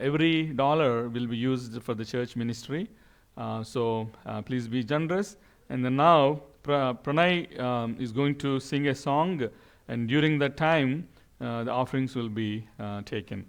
every dollar will be used for the church ministry. So please be generous. And then now Pranay is going to sing a song, and during that time the offerings will be taken.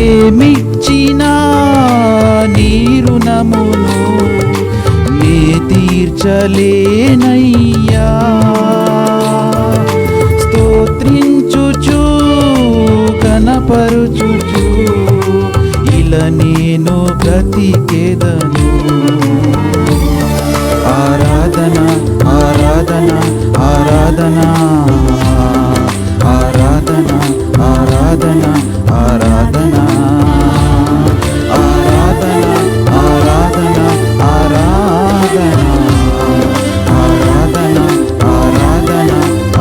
ఏమిచ్చినా నీ రుణమును నే తీర్చలేనయ్యా. స్తోత్రించుచు కనపరుచుచు ఇలా నేను బ్రతికేదను. ఆరాధన ఆరాధన ఆరాధన ఆరాధన ఆరాధన ఆరాధన ఆరాధన ఆరాధన ఆరాధన ఆరాధన ఆరాధన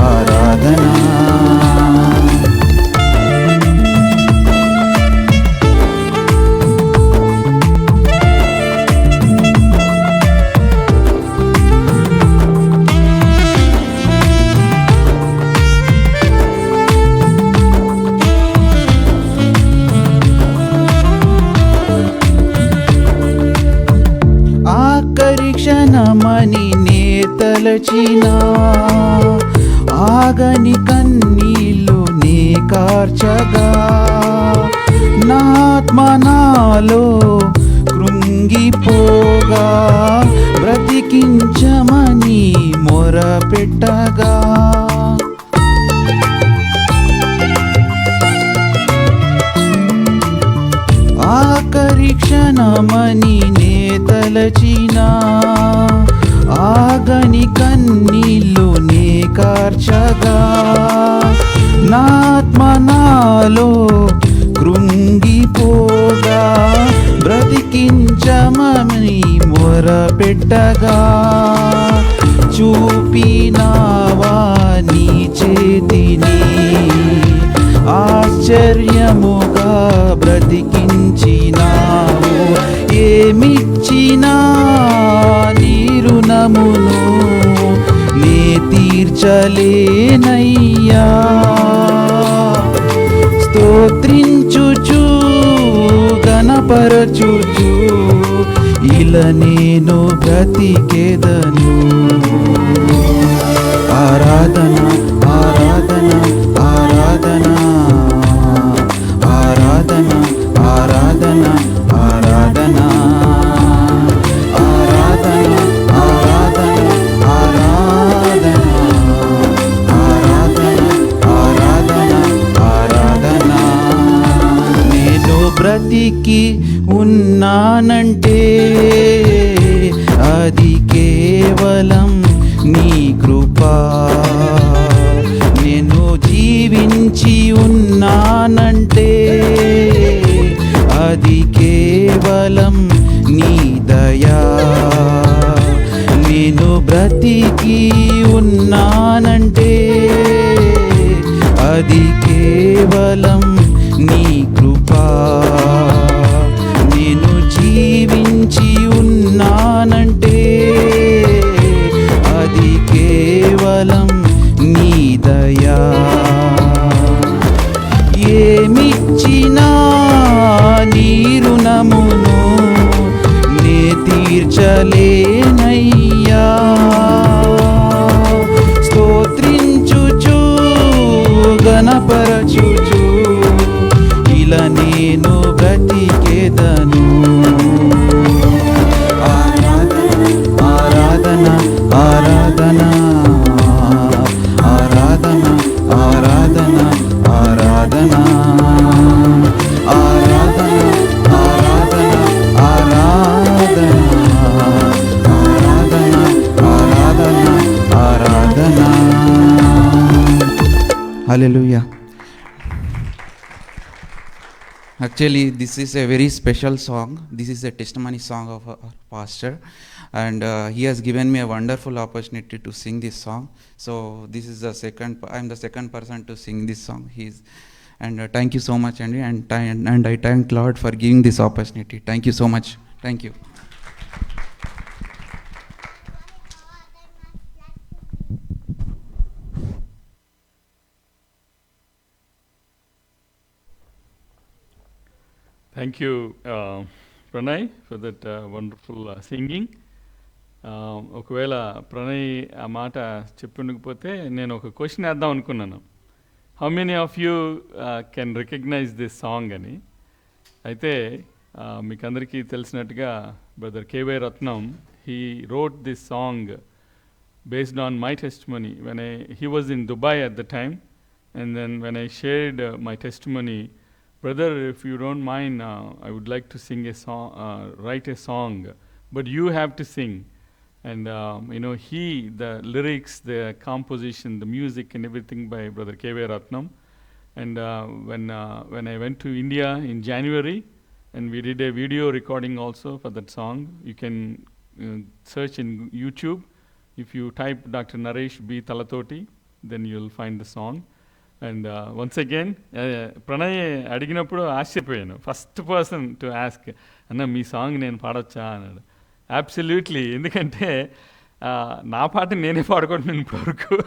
ఆరాధన. క్షణమని నే తలచిన ఆగని కన్నీళ్ళు నే కార్చగా నాత్మ నాలో కృంగిపోగా బ్రతికించమని మొరపెట్టగా ఆఖరి క్షణమని నే తలచిన ఆగని కన్నీళ్ళు నే కార్చగా నాత్మ నాలో కృంగిపోగా బ్రతికించమని మొరపెట్టగా చూపినావా నీ చేతిని ఆశ్చర్యముగా బ్రతికించినావు. ఏమిచ్చినా నీ రుణమును నే తీర్చలేనయ్యా. స్తోత్రించుచు గణపరచుచు ఇలా నేను బ్రతికేదను. ఆరాధన ఆరాధన ఆరాధన ఆరాధన ఆరాధన ఆరాధన ఆరాధన ఆరాధన ఆరాధన ఆరాధన ఆరాధన ఆరాధన. నేను బ్రతికి ఉన్నానంటే అది కేవలం నీ కృపా. నేను జీవించి ఉన్నానంటే అది కేవలం నీ దయా. నేను బ్రతికి ఉన్నానంటే అది కేవలం నీ కృపా. నేను జీవించి ఉన్నానంటే అది కేవలం నీ దయా. ఏమిచ్చినా నీ రుణమును నే తీర్చలేనయ్యా. స్తోత్రించుచు గణపరచుచు ఇలా నేను బ్రతికేదను. ఆరాధన ఆరాధన ఆరాధన ఆరాధన ఆరాధన ఆరాధన ఆరాధన ఆరాధన ఆరాధన ఆరాధన ఆరాధన ఆరాధన. హల్లెలూయా. Actually, this is a very special song. This is a testimony song of our pastor, and he has given me a wonderful opportunity to sing this song. So this is the I'm the second person to sing this song. And thank you so much, Andy, and I thank Lord for giving this opportunity. Thank you so much. Thank you. Thank you, Pranay, for that wonderful singing. ఒకవేళ ప్రణయ్ ఆ మాట చెప్పుండకపోతే నేను ఒక question వేద్దాం అనుకున్నాను. How many of you can recognize this song అని. అయితే మీకు అందరికీ తెలిసినట్టుగా brother K Y Ratnam he wrote this song based on my testimony when he was in Dubai at the time, and then when I shared my testimony brother, if you don't mind, I would like to sing a song, write a song, but you have to sing. And the lyrics, the composition, the music, and everything by Brother K.V. Ratnam. And when I went to India in January, and we did a video recording also for that song. You can search in YouTube. If you type Dr. Naresh B. Talatoti, then you'll find the song. And once again, Pranay అడిగినప్పుడు ఆశ్చర్యపోయాను. First person to ask, అన్న మీ song నేను పాడొచ్చా అన్నాడు. Absolutely, ఎందుకంటే నా పాట నేనే పాడుకుంటున్నాను ఇప్పటివరకు.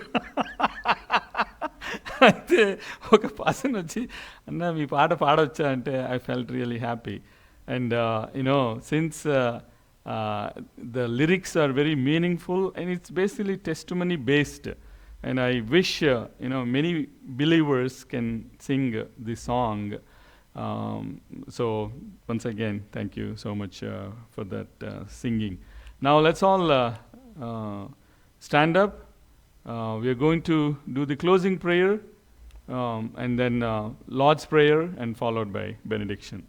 అయితే ఒక పర్సన్ వచ్చి, అన్న మీ పాట పాడొచ్చా అంటే I felt really happy. And since the lyrics are very meaningful and it's basically testimony based, and I wish many believers can sing this song. So once again, thank you so much for that singing. Now let's all stand up. We are going to do the closing prayer and then Lord's Prayer and followed by benediction.